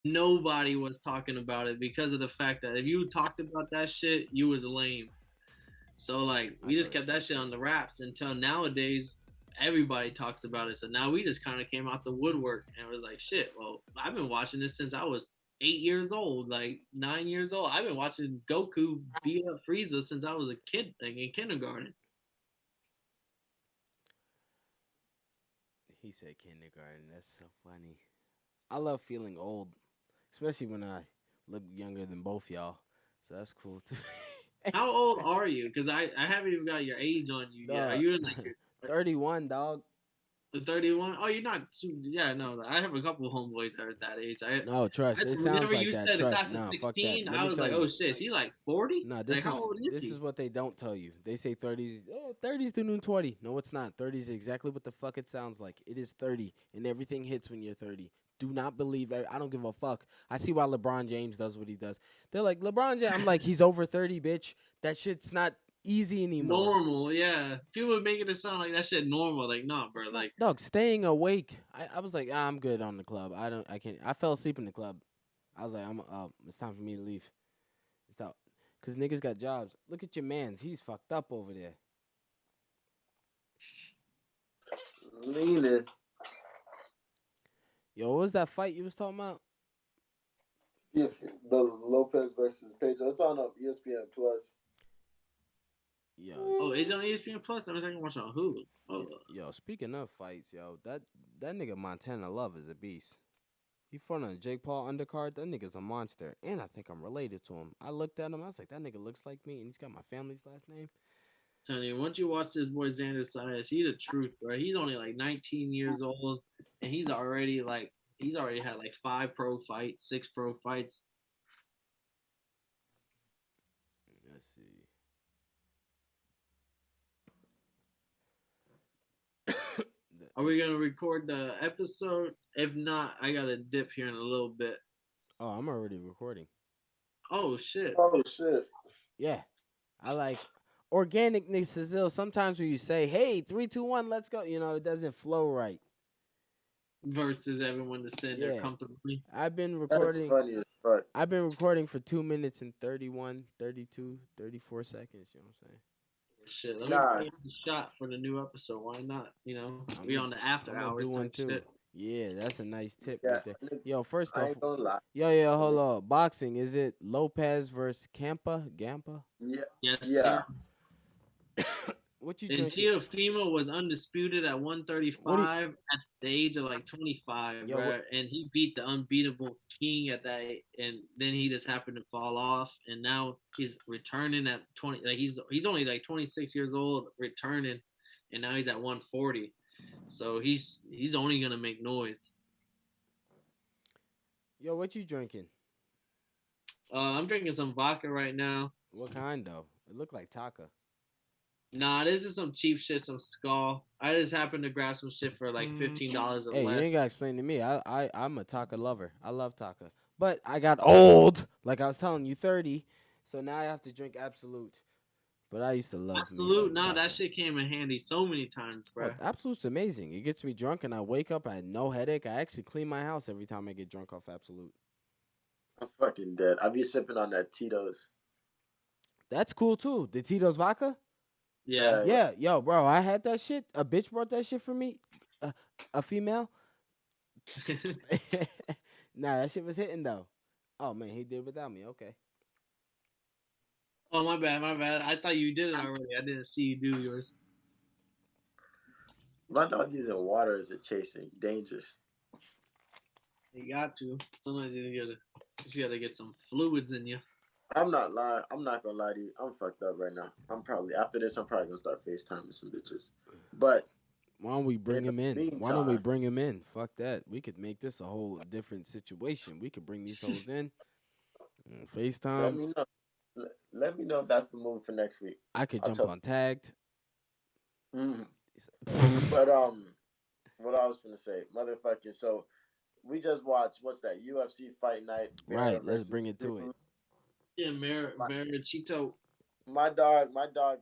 nobody was talking about it because of the fact that if you talked about that shit, you was lame. So like I we can just kept that respect shit it. on the wraps until nowadays everybody talks about it. So now we just kind of came out the woodwork and was like, shit. Well, I've been watching this since I was 8 years old, like 9 years old. I've been watching Goku beat up Frieza since I was a kid, like in kindergarten. He said kindergarten. That's so funny. I love feeling old, especially when I look younger than both y'all. So that's cool too. How old are you? Because I haven't even got your age on you yet. Are Dog, you in like your 31, dog. 31? Oh, you're not too. Yeah, no. I have a couple of homeboys that are that age. No, trust. It sounds Whenever like you that. said the Trust. class of Nah, fuck that. 16, Let I me was tell like, you. oh shit, is he like 40? No, Like, how old is this is he? what they don't tell you. They say 30s. Oh, 30s the new 20. No, it's not. 30 is exactly what the fuck it sounds like. It is 30, and everything hits when you're 30. Do not believe. I don't give a fuck. I see why LeBron James does what he does. They're like LeBron James. I'm like, he's over 30, bitch. That shit's not easy anymore. Normal, yeah. People would making it sound like that shit normal. Like, nah, bro. It's not, Like, dog. Staying awake. I was like, I'm good on the club. I don't. I can't. I fell asleep in the club. I was like, it's time for me to leave. It's out. Cause niggas got jobs. Look at your man's. He's fucked up over there. Leaning. Yo, what was that fight you was talking about? If the Lopez versus Pedro, it's on ESPN Plus. Yo, oh, is it on ESPN Plus? I was like, watch on Hulu. Oh, yo. Speaking of fights, yo, that nigga Montana Love is a beast. He fought on a Jake Paul undercard. That nigga's a monster, and I think I'm related to him. I looked at him. I was like, that nigga looks like me, and he's got my family's last name. telling you, once you watch this boy Xander Sayas, he the truth, bro. He's only like 19 years old, and he's already had like 5 pro fights, 6 pro fights. Let's see. Are we gonna record the episode? If not, I gotta dip here in a little bit. Oh, I'm already recording. Oh shit! Oh shit! Yeah, I like organicness is ill. Sometimes when you say, "Hey, 3, 2, 1, let's go," it doesn't flow right. Versus everyone just sitting there Yeah, comfortably. I've been That's recording. funny as fuck. I've been recording for 2 minutes and 31, 32, 34 seconds. You know what I'm saying? Shit, let me Nah, put in a shot for the new episode. Why not? We I'm on gonna the after I'm gonna do hours one type too. shit. Yeah, that's a nice tip yeah, right there. Yo, first I off, ain't gonna lie. yo, hold on. Boxing, is it Lopez versus Gampa? Yeah, Yes, yeah. sir. What you And drinking? Teofimo was undisputed at What do you, 135 at the age of like 25, yo? What? bro. And he beat the unbeatable King at that, and then he just happened to fall off, and now he's returning at 20. Like he's only like 26 years old, returning, and now he's at 140. So he's only gonna make noise. Yo, what you drinking? I'm drinking some vodka right now. What kind though? It looked like Taka. Nah, this is some cheap shit, some skull. I just happened to grab some shit for like $15 or Hey, you ain't less. gotta explain to me. I'm a Taka lover. I love Taka, but I got old. Like I was telling you, 30. So now I have to drink Absolute. But I used to love me Absolute, some nah, that Taka. shit came in handy so many times, Oh, bro. Absolute's amazing. It gets me drunk and I wake up. I had no headache. I actually clean my house every time I get drunk off Absolute. I'm fucking dead. I be sipping on that Tito's. That's cool too. The Tito's vodka. Yeah. Yeah. Yeah, yo, bro, I had that shit. A bitch brought that shit for me. A female. Nah, that shit was hitting though. Oh man, he did without me. Okay. Oh, my bad, my bad. I thought you did it already. I didn't see you do yours. My dog using water as a chaser. Dangerous. You got to. Sometimes you gotta get some fluids in you. I'm not lying. I'm not gonna lie to you. I'm fucked up right now. I'm probably after this. I'm probably gonna start FaceTiming some bitches. But Why don't we in bring the him in? Why don't we meantime, bring him in? Fuck that. We could make this a whole different situation. We could bring these hoes in. let FaceTime. me know. Let me know if that's the move for next week. I could I'll jump tell. on tagged. Mm. But what I was gonna say, motherfucking. So we just watched what's that UFC fight night? Vera Right, let's versus bring it to it. Drew. Yeah, My, Marachito. my dog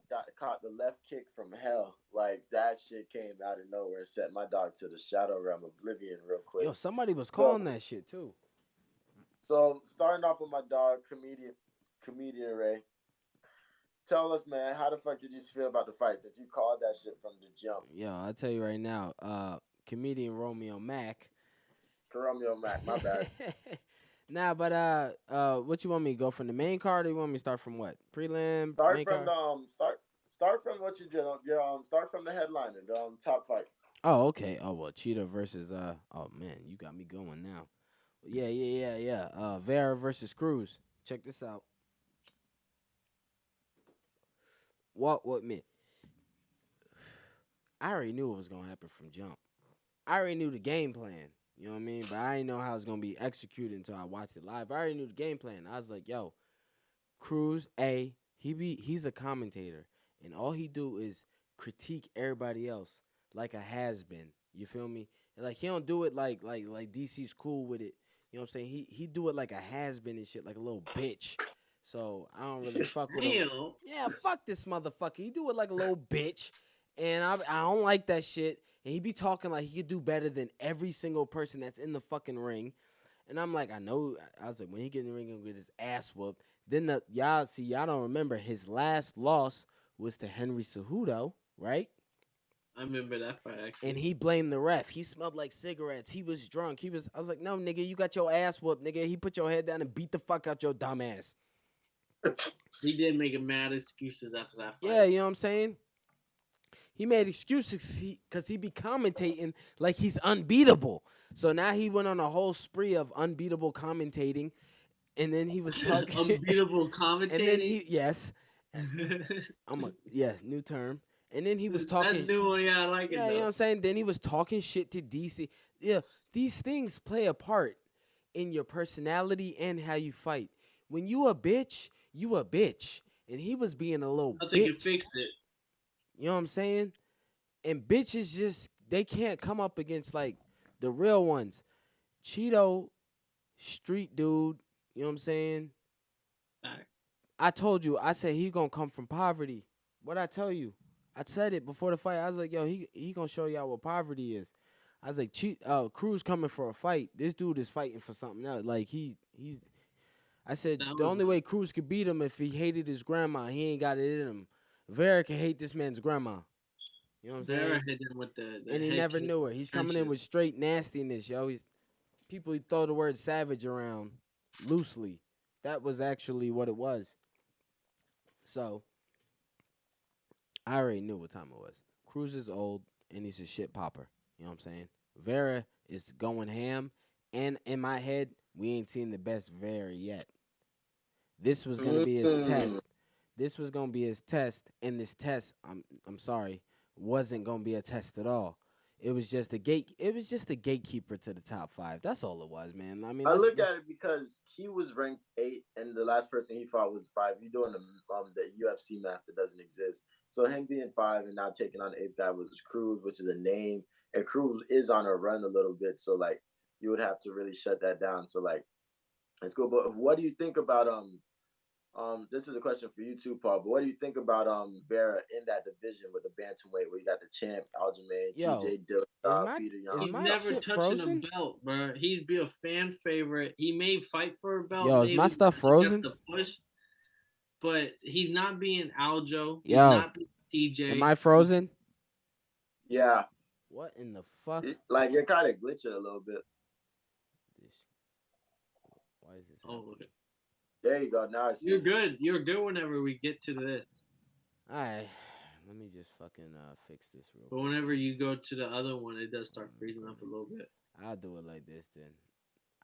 got caught the left kick from hell. Like that shit came out of nowhere and set my dog to the shadow realm oblivion real Yo, quick. somebody was But calling that shit too. So starting off with my dog, comedian Ray. Tell us, man, how the fuck did you feel about the fight since you called that shit from the jump? Yo, I'll tell you right now, comedian Romeo Mack. Romeo Mac, my bad. Nah, but what you want me to go from the main card, or you want me to start from what? Prelim, Start main from card? start from what you did. Start from the headliner, the top fight. Oh, okay. Oh well, Cheetah versus oh man, you got me going now. Yeah. Vera versus Cruz. Check this out. What man? I already knew what was gonna happen from jump. I already knew the game plan. You know what I mean? But I didn't know how it was gonna be executed until I watched it live. I already knew the game plan. I was like, yo, Cruz, he's a commentator, and all he do is critique everybody else like a has been. You feel me? And like he don't do it like DC's cool with it. You know what I'm saying? He do it like a has been and shit, like a little bitch. So I don't really fuck with him. Yeah, fuck this motherfucker. He do it like a little bitch, and I don't like that shit. And he be talking like he could do better than every single person that's in the fucking ring. And I'm like, I know. I was like, when he get in the ring, he'll get his ass whooped. Then y'all don't remember his last loss was to Henry Cejudo, right? I remember that fight actually. And he blamed the ref. He smelled like cigarettes. He was drunk. I was like, no, nigga, you got your ass whooped, nigga. He put your head down and beat the fuck out your dumb ass. He did make mad excuses after that fight. Yeah, you know what I'm saying? He made excuses because he be commentating like he's unbeatable. So now he went on a whole spree of unbeatable commentating. And then he was talking unbeatable commentating. And then yes, new term. And then he was talking. That's new one, yeah, I like it. Yeah, you know what I'm saying. Then he was talking shit to DC. Yeah, these things play a part in your personality and how you fight. When you a bitch, you a bitch, and he was being a little. Nothing can fix it. You know what I'm saying? And bitches just they can't come up against like the real ones. Cheeto, street dude. You know what I'm saying? Right. I told you. I said he gonna come from poverty. What'd I tell you? I said it before the fight. I was like, yo, he gonna show y'all what poverty is. I was like, Cruz coming for a fight. This dude is fighting for something else. Like I said the only way Cruz could beat him if he hated his grandma. He ain't got it in him. Vera can hate this man's grandma. You know what I'm saying? Vera hit him with the and he never knew her. He's coming in with straight nastiness, yo. People throw the word savage around loosely. That was actually what it was. So I already knew what time it was. Cruz is old and he's a shit popper. You know what I'm saying? Vera is going ham, and in my head, we ain't seen the best Vera yet. This was gonna be his test. This was gonna be his test, and this test, I'm sorry, wasn't gonna be a test at all. It was just a gatekeeper to the top 5. That's all it was, man. I mean, I look at it because he was ranked 8, and the last person he fought was 5. You're doing the UFC math that doesn't exist. So him being 5 and now taking on the 8th guy was Cruz, which is a name, and Cruz is on a run a little bit. So like, you would have to really shut that down. So like, let's go. But what do you think about this is a question for you too, Paul. But what do you think about Vera in that division with the bantamweight where you got the champ, Aljamain, TJ Dillashaw, Peter Young? He's never touching a belt, bro. He's be a fan favorite. He may fight for a belt. Yo, is my stuff frozen? But he's not being Aljo. He's not being TJ. Am I frozen? Yeah. What in the fuck? Like you're kind of glitching a little bit. Why is this? Oh, okay. There you go. Now I see. You're good. You're good whenever we get to this. All right. Let me just fucking fix this real quick. But whenever you go to the other one, it does start freezing up a little bit. I'll do it like this then.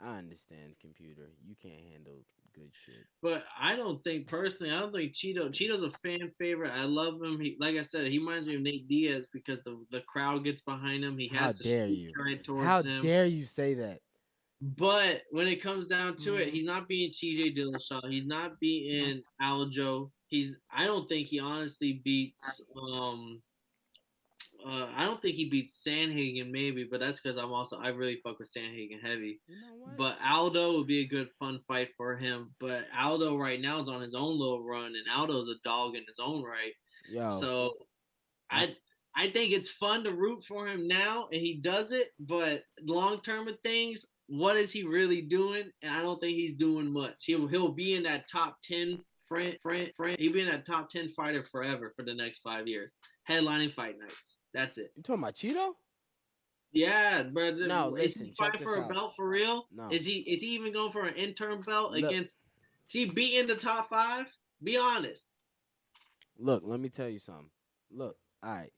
I understand, computer. You can't handle good shit. But I don't think Cheeto's a fan favorite. I love him. Like I said, he reminds me of Nate Diaz because the crowd gets behind him. He has to stride towards him. How dare you say that? But when it comes down to it, he's not being TJ Dillashaw. He's not being Aljo. I don't think he honestly beats. I don't think he beats Sandhagen maybe, but that's because I really fuck with Sandhagen heavy. You know what? But Aldo would be a good fun fight for him. But Aldo right now is on his own little run, and Aldo's a dog in his own right. Yo. So I think it's fun to root for him now, and he does it. But long term of things, what is he really doing? And I don't think he's doing much. He'll be in that top 10 he'll be in that top 10 fighter forever for the next 5 years. Headlining fight nights. That's it. You talking about Cheeto? Yeah, but No, is listen, he check fighting this for a out. belt for real? No. Is he even going for an interim belt Look, against? Is he beating the top 5? Be honest. Look, let me tell you something. Look, all right.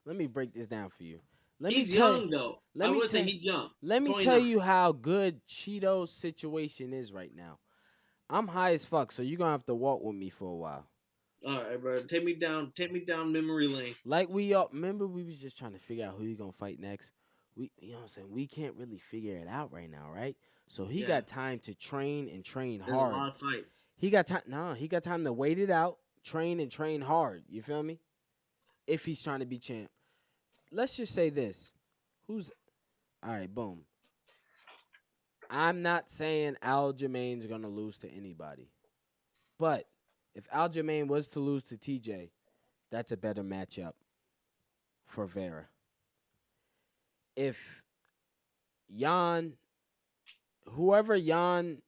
Let me break this down for you. He's young though. Let I me would say tell- he's young. Let me 29. tell you how good Cheeto's situation is right now. I'm high as fuck, so you're gonna have to walk with me for a while. All right, bro. Take me down memory lane. Like we all remember, we was just trying to figure out who you gonna fight next. You know what I'm saying? We can't really figure it out right now, right? So he got time to train and train There's hard. a lot of fights. He got time. No, he got time to wait it out, train and train hard. You feel me? If he's trying to be champ, let's just say this: who's all right? Boom. I'm not saying Aljamain's gonna lose to anybody, but if Aljamain was to lose to TJ, that's a better matchup for Vera. If whoever Sean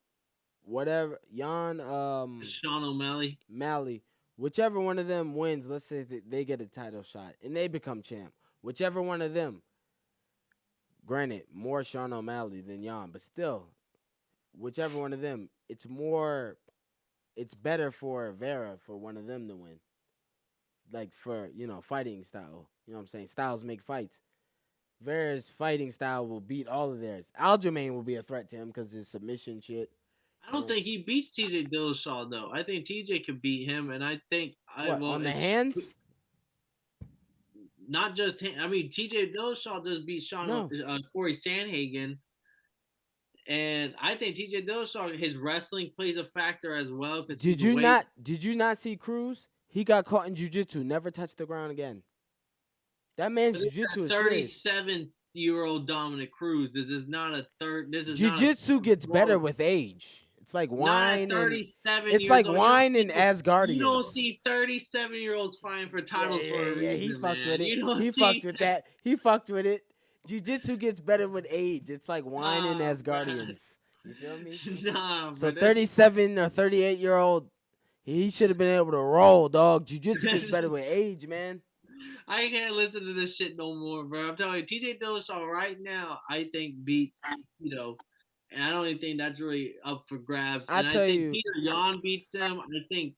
O'Malley, whichever one of them wins, let's say that they get a title shot and they become champ. Whichever one of them, granted, more Sean O'Malley than Jan, but still, whichever one of them, it's better for Vera for one of them to win. Like for, fighting style. You know what I'm saying? Styles make fights. Vera's fighting style will beat all of theirs. Aljamain will be a threat to him because his submission shit. I don't think he beats TJ Dillashaw though. I think TJ could beat him, and I think on the hands. Not just him. I mean, TJ Dillashaw just beat Corey Sandhagen, and I think TJ Dillashaw, his wrestling plays a factor as well. Because Did you not see Cruz? He got caught in jiu-jitsu, never touched the ground again. That man's jiu-jitsu is 37-year-old Dominic Cruz. This is not a third. This is jiu-jitsu gets better with age. It's like wine. 37 it's years like old. wine and Asgardians. You don't see 37-year-olds fighting for titles for a reason. He fucked man. with it. Fucked with that. He fucked with it. Jiu-jitsu gets better with age. It's like wine and Asgardians. You feel me? Nah, so 37 or 38-year-old, he should have been able to roll, dog. Jiu-jitsu gets better with age, man. I can't listen to this shit no more, bro. I'm telling you, TJ Dillashaw right now, I think beats and I don't even think that's really up for grabs. I think Peter Yan beats him. I think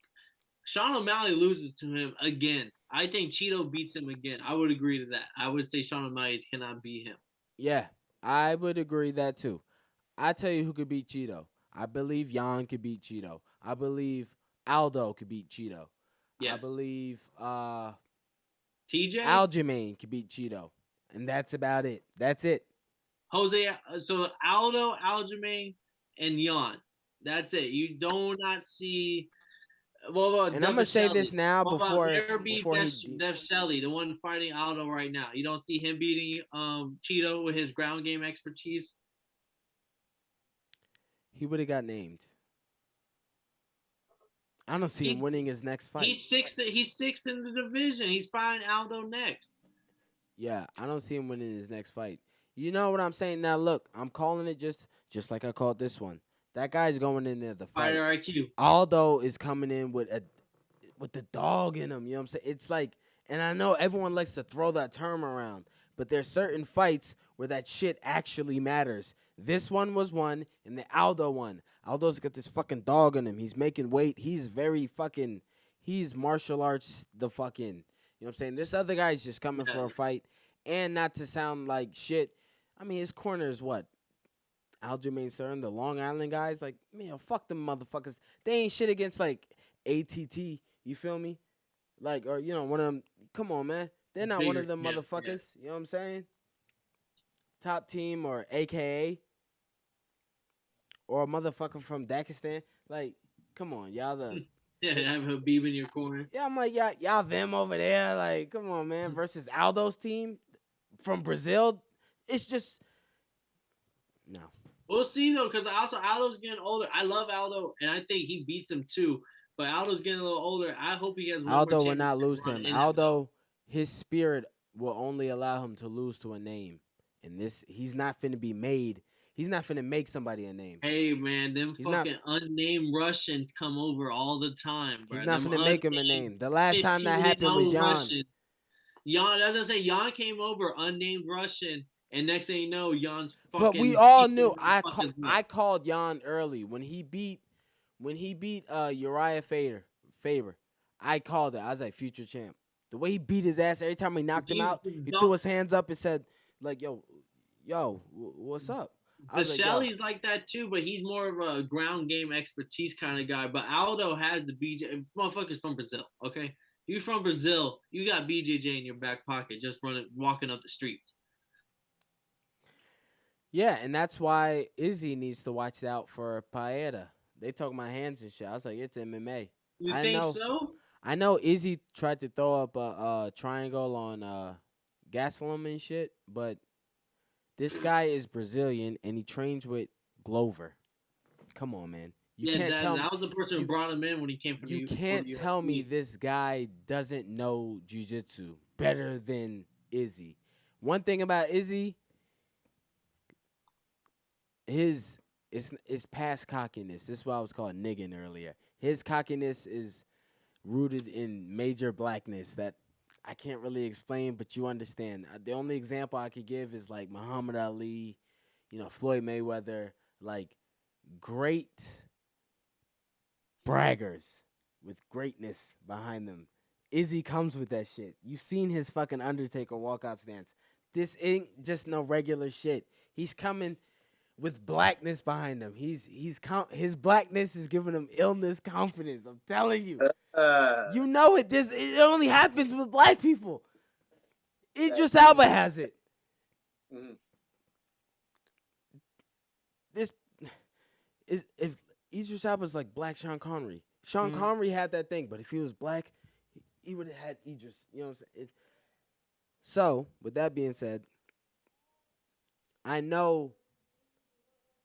Sean O'Malley loses to him again. I think Cheeto beats him again. I would agree to that. I would say Sean O'Malley cannot beat him. Yeah, I would agree that too. I tell you who could beat Cheeto. I believe Yan could beat Cheeto. I believe Aldo could beat Cheeto. Yes. I believe TJ Aljamain could beat Cheeto. And that's about it. That's it. Jose, so Aldo, Aljamain, and Yan. That's it. You do not see. Well, and I'm gonna say this now before Dev Shelley, the one fighting Aldo right now. You don't see him beating Cheeto with his ground game expertise. He would have got named. I don't see him winning his next fight. He's sixth in the division. He's fighting Aldo next. Yeah, I don't see him winning his next fight. You know what I'm saying? Now look, I'm calling it just like I called this one. That guy's going in there to fight. Fighter IQ. Aldo is coming in with the dog in him. You know what I'm saying? It's like, and I know everyone likes to throw that term around, but there's certain fights where that shit actually matters. This one was one, and the Aldo one. Aldo's got this fucking dog in him. He's making weight. He's martial arts the fucking, you know what I'm saying? This other guy's just coming for a fight, and not to sound like shit. I mean, his corner is what? Aljamain Sterling, the Long Island guys. Like, man, fuck them motherfuckers. They ain't shit against, like, ATT. You feel me? Like, or, one of them. Come on, man. They're not one of them motherfuckers. Yeah. You know what I'm saying? Top team or AKA. Or a motherfucker from Dakistan. Like, come on. Y'all the... Yeah, have Habib in your corner. Yeah, I'm like, y'all them over there. Like, come on, man. Versus Aldo's team from Brazil. It's just... No. We'll see, though, because Aldo's getting older. I love Aldo, and I think he beats him, too. But Aldo's getting a little older. I hope he has one Aldo more will not lose to him. Aldo, his spirit will only allow him to lose to a name. And he's not finna be made. He's not finna make somebody a name. Hey man, them He's fucking unnamed Russians come over all the time, bro. He's not Them finna make him a name. The last time that happened was Jan. Jan, as I say, Jan came over, unnamed Russian, and next thing you know, Jan's fucking. But we all knew. I called Jan early when he beat Uriah Faber. I called it. I was like, future champ. The way he beat his ass every time we knocked him out, he threw his hands up and said, like, yo, what's up? But Shelly's like that too, but he's more of a ground game expertise kind of guy. But Aldo has the BJ. Motherfucker's from Brazil, okay? You from Brazil, you got BJJ in your back pocket, just walking up the streets. Yeah, and that's why Izzy needs to watch out for Paeta. They talk my hands and shit. I was like, it's MMA. You think so? I know Izzy tried to throw up a triangle on Gastelum and shit, but this guy is Brazilian and he trains with Glover. Come on, man. That was the person who brought him in when he came from You can't tell me this guy doesn't know jiu-jitsu better than Izzy. One thing about Izzy, his past cockiness. This is what I was called niggin earlier. His cockiness is rooted in major blackness that I can't really explain, but you understand. The only example I could give is like Muhammad Ali, Floyd Mayweather, like great braggers with greatness behind them. Izzy comes with that shit. You've seen his fucking Undertaker walkout stance. This ain't just no regular shit. He's coming with blackness behind him. His blackness is giving him illness confidence. I'm telling you. You know it. It only happens with black people. Idris Elba has it. Mm-hmm. If Idris Elba's like black Sean Connery. Sean Connery had that thing, but if he was black, he would have had Idris. You know what I'm saying? So, with that being said, I know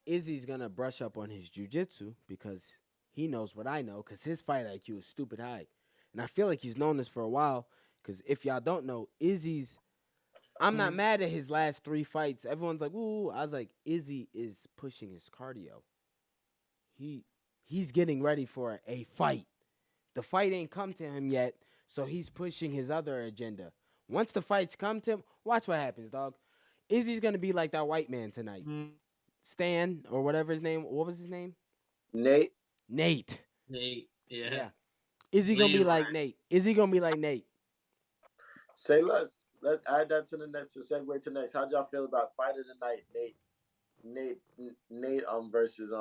Izzy's going to brush up on his jiu-jitsu because he knows what I know because his fight IQ is stupid high. And I feel like he's known this for a while because if y'all don't know, I'm not mad at his last 3 fights. Everyone's like, ooh. I was like, Izzy is pushing his cardio. He's getting ready for a fight. The fight ain't come to him yet, so he's pushing his other agenda. Once the fights come to him, watch what happens, dog. Izzy's going to be like that white man tonight. Stan, or whatever his name. What was his name? Nate, yeah. Is he going to be like Nate? Say let's add that to the next, to segue to next. How'd y'all feel about fight of the night, Nate versus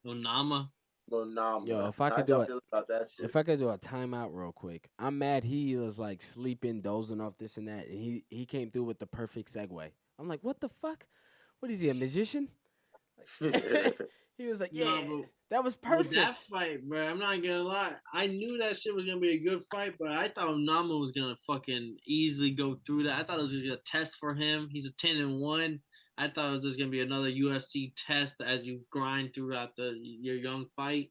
Onama. Yo, if I could do a timeout real quick. I'm mad he was like sleeping, dozing off this and that, and he came through with the perfect segue. I'm like, what the fuck? What is he, a magician? He was like, yeah, that was perfect. That fight, bro, I'm not gonna lie. I knew that shit was gonna be a good fight, but I thought Onama was gonna fucking easily go through that. I thought it was just a test for him. He's a 10-1. I thought it was just gonna be another UFC test as you grind throughout your young fight.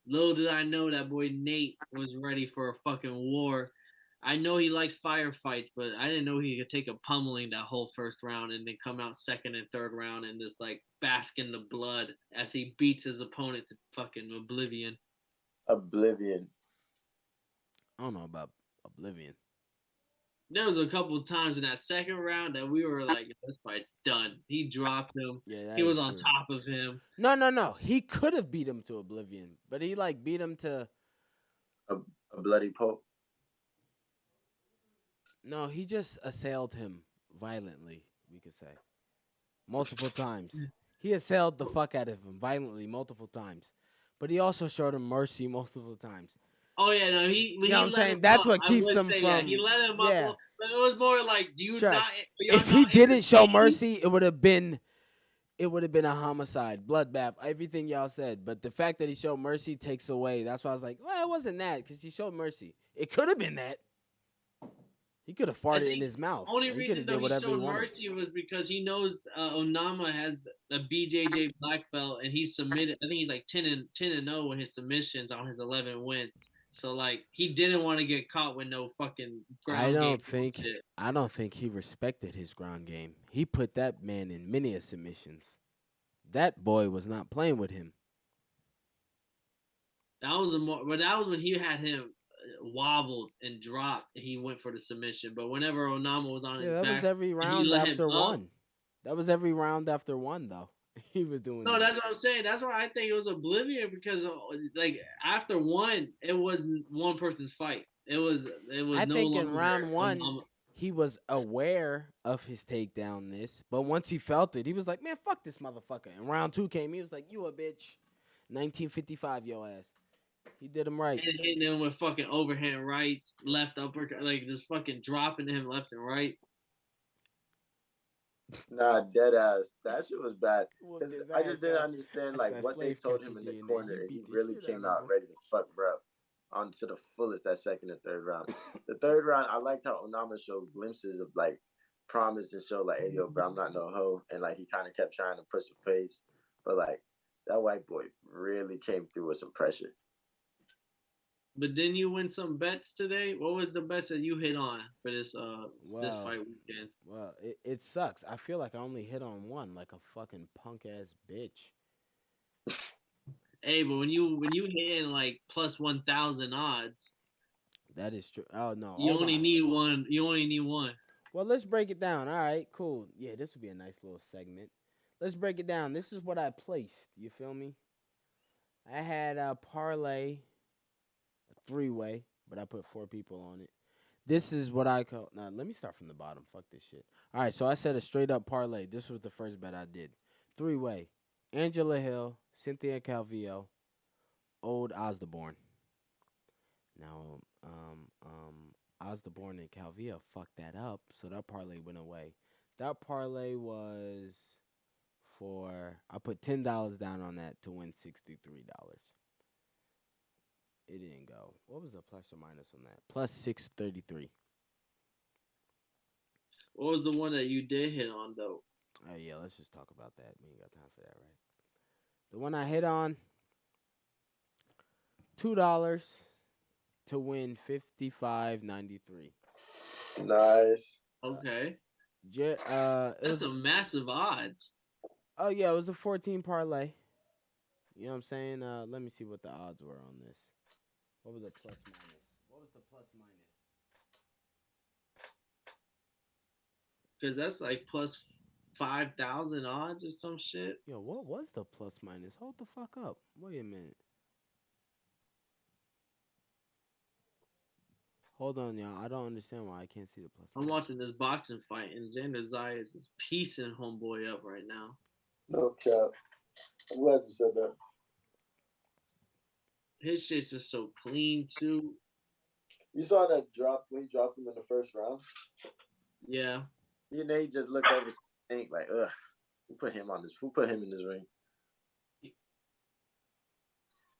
Little did I know that boy Nate was ready for a fucking war. I know he likes firefights, but I didn't know he could take a pummeling that whole first round and then come out second and third round and just like bask in the blood as he beats his opponent to fucking oblivion. I don't know about oblivion. There was a couple of times in that second round that we were like, this fight's done. He dropped him. Yeah, he was on top of him. No. He could have beat him to oblivion, but he like beat him to a bloody pope. No, he just assailed him violently, we could say. Multiple times. He assailed the fuck out of him violently multiple times. But he also showed him mercy multiple times. Oh, yeah, no, you know what I'm saying? That's what keeps him from... That. He let him up. But it was more like, do you Trust. not... If he didn't show mercy, it would have been a homicide, bloodbath, everything y'all said. But the fact that he showed mercy takes away. That's why I was like, well, it wasn't that, because he showed mercy. It could have been that. He could have farted in his mouth. Only reason that he showed mercy was because he knows Onama has the BJJ black belt, and he's submitted. I think he's like 10-0 in his submissions on his 11 wins. So like he didn't want to get caught with no fucking ground game. I don't think he respected his ground game. He put that man in many submissions. that boy was not playing with him. That was but that was when he had him wobbled and dropped, and he went for the submission. But whenever Onama was on his That back, was every and he round let him after up. one. That was every round after one, though. He was doing. No, that's what I'm saying. That's why I think it was oblivion because, like, after one, it wasn't one person's fight. It was I no think in longer round one, Onama. he was aware of his takedownness, but once he felt it, he was like, "Man, fuck this motherfucker." And round two came, he was like, "You a bitch." 1955, yo ass. He did him right. And hitting him with fucking overhand rights, left uppercut, like just fucking dropping him left and right. Nah, dead ass. That shit was bad. Because I just didn't understand like what they told him in the corner, and he really came out ready to fuck bro on to the fullest that second and third round. The third round, I liked how Onama showed glimpses of like promise and showed like, hey yo, bro, I'm not no hoe, and like he kind of kept trying to push the pace, but like that white boy really came through with some pressure. But didn't you win some bets today? What was the bets that you hit on for this this fight weekend? Well, it sucks. I feel like I only hit on one, like a fucking punk ass bitch. Hey, but when you hit in like plus 1,000 odds, that is true. Oh no, you only need one. You only need one. Well, let's break it down. All right, cool. Yeah, this would be a nice little segment. Let's break it down. This is what I placed. You feel me? I had a parlay, a 3-way, but I put 4 people on it. This is what I call. Now, let me start from the bottom. Fuck this shit. All right, so I said a straight up parlay. This was the first bet I did. 3-way. Angela Hill, Cynthia Calvillo, Old Osborne. Now, Osborne and Calvillo fucked that up, so that parlay went away. That parlay was for I put $10 down on that to win $63. It didn't go. What was the plus or minus on that? Plus 633. What was the one that you did hit on though? Oh yeah, let's just talk about that. We ain't got time for that, right? The one I hit on, $2 to win $55.93. Nice. Okay. That's a massive odds. Oh yeah, it was a 14 parlay. You know what I'm saying? Let me see what the odds were on this. What was the plus minus? What was the plus minus? Because that's like plus 5,000 odds or some shit. Yo, what was the plus minus? Hold the fuck up. Wait a minute. Hold on, y'all. I don't understand why I can't see the plus. I'm watching this boxing fight, and Xander Zayas is piecing homeboy up right now. No cap. I'm glad you said that. His shit's just so clean too. You saw that drop when he dropped him in the first round? Yeah. You know, he just looked over and think like, ugh, who put him in this ring?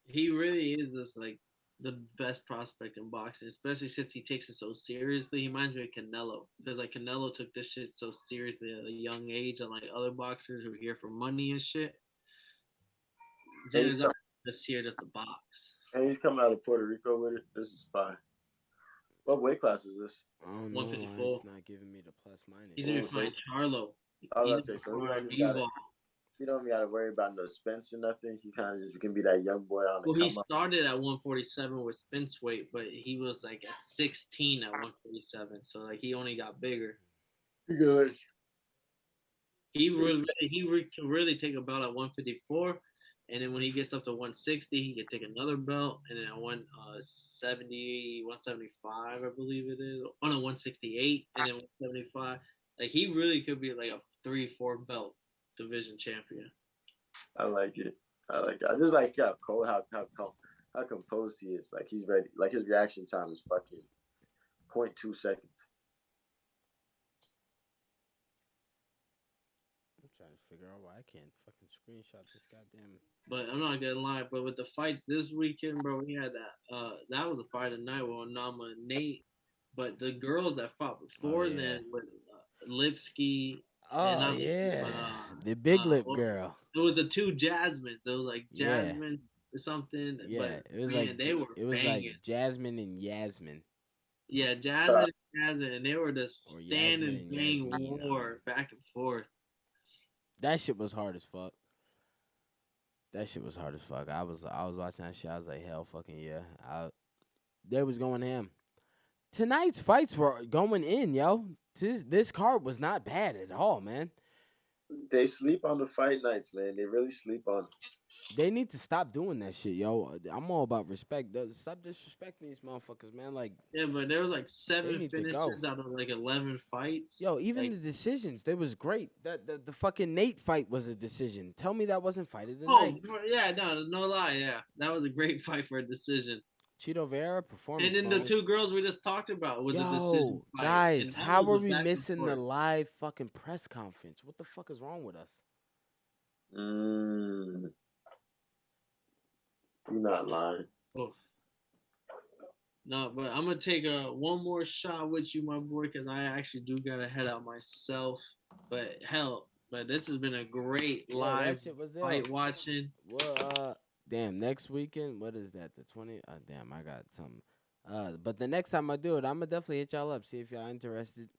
He really is just like the best prospect in boxing, especially since he takes it so seriously. He reminds me of Canelo, because like Canelo took this shit so seriously at a young age, unlike other boxers who are here for money and shit. Xander's just here just to box. And he's coming out of Puerto Rico with it. This is fine. What weight class is this? I don't know. 154. It's not giving me the plus minus. He's gonna fight Charlo. You don't got to worry about no Spence or nothing. You kind of just can be that young boy on the Well, he started at 147 with Spence weight, but he was like at 16 at 147, so like he only got bigger. Good. He can really take a belt at 154, and then when he gets up to 160, he can take another belt, and then at 170, 175, I believe it is. Oh no, 168, and then 175. Like he really could be like a 3-4 belt division champion. I like it. I just like how cold, how composed he is. Like he's ready. Like his reaction time is fucking 0.2 seconds. I'm trying to figure out why I can't fucking screenshot this goddamn. But I'm not gonna lie. But with the fights this weekend, bro, we had that. That was a fight of night with Onama and Nate. But the girls that fought before then with Lipsky. Oh yeah, the big lip girl. It was the two Jasmines. It was like Jasmine something. Yeah, but, it was banging. like Jasmine and Yasmin. Yeah, Jasmine and Jasmine, and they were just stand and bang war back and forth. That shit was hard as fuck. That shit was hard as fuck. I was watching that shit. I was like, hell, fucking yeah. They was going ham. Tonight's fights were going in, yo. This card was not bad at all, man. They sleep on the fight nights, man. They really sleep on. They need to stop doing that shit, yo. I'm all about respect. Stop disrespecting these motherfuckers, man. Like, yeah, but there was like They 7 need to finishes go. out of like 11 fights. yo, even Like, the decisions, they was great. The fucking Nate fight was a decision. Tell me that wasn't fight of the oh night. yeah, no lie, yeah, that was a great fight for a decision. Cheeto Vera performance. And then the bonus. 2 girls we just talked about was a decision Yo, fight. guys, And that how was are a we back and missing the forth. live fucking press conference? What the fuck is wrong with us? You're not lying. Oh. No, but I'm gonna take one more shot with you, my boy, because I actually do gotta head out myself. But hell, but this has been a great Yo, live that shit was fight ill. watching. Well, damn, next weekend, what is that? The 20? Damn, I got something. But the next time I do it, I'm gonna definitely hit y'all up, see if y'all interested.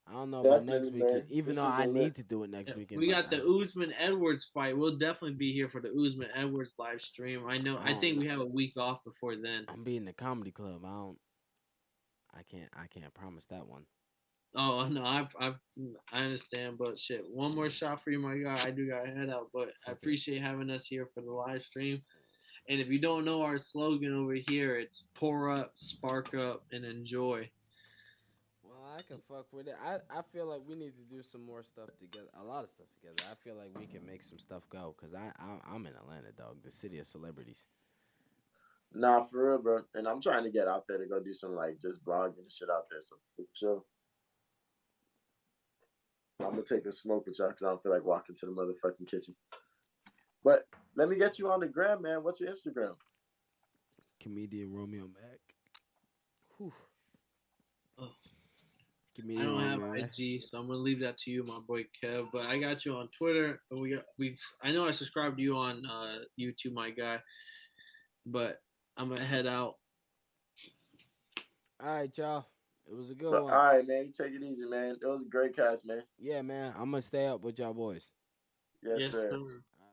I don't know about next Definitely, weekend, man. even This though is I the need lit. to do it next weekend. We but got the Usman Edwards fight. We'll definitely be here for the Usman Edwards live stream. I know. I think we have a week off before then. I'm being the comedy club. I can't promise that one. Oh no, I understand, but shit. One more shot for you, my guy. I do gotta head out, but I appreciate having us here for the live stream. And if you don't know our slogan over here, it's pour up, spark up, and enjoy. Well, I can fuck with it. I feel like we need to do some more stuff together. A lot of stuff together. I feel like we can make some stuff go because I'm in Atlanta, dog, the city of celebrities. Nah, for real, bro. And I'm trying to get out there to go do some like just vlogging and shit out there. So for sure, I'm gonna take a smoke with y'all because I don't feel like walking to the motherfucking kitchen. But let me get you on the gram, man. What's your Instagram? Comedian Romeo Mac. Whew. Oh. I Comedian don't have Romeo Mac. IG, so I'm gonna leave that to you, my boy Kev. But I got you on Twitter. And I know I subscribed to you on YouTube, my guy. But I'm gonna head out. All right, y'all. It was a good But, one. all right, man. You take it easy, man. It was a great cast, man. Yeah, man. I'm gonna stay up with y'all boys. Yes, sir. Sir.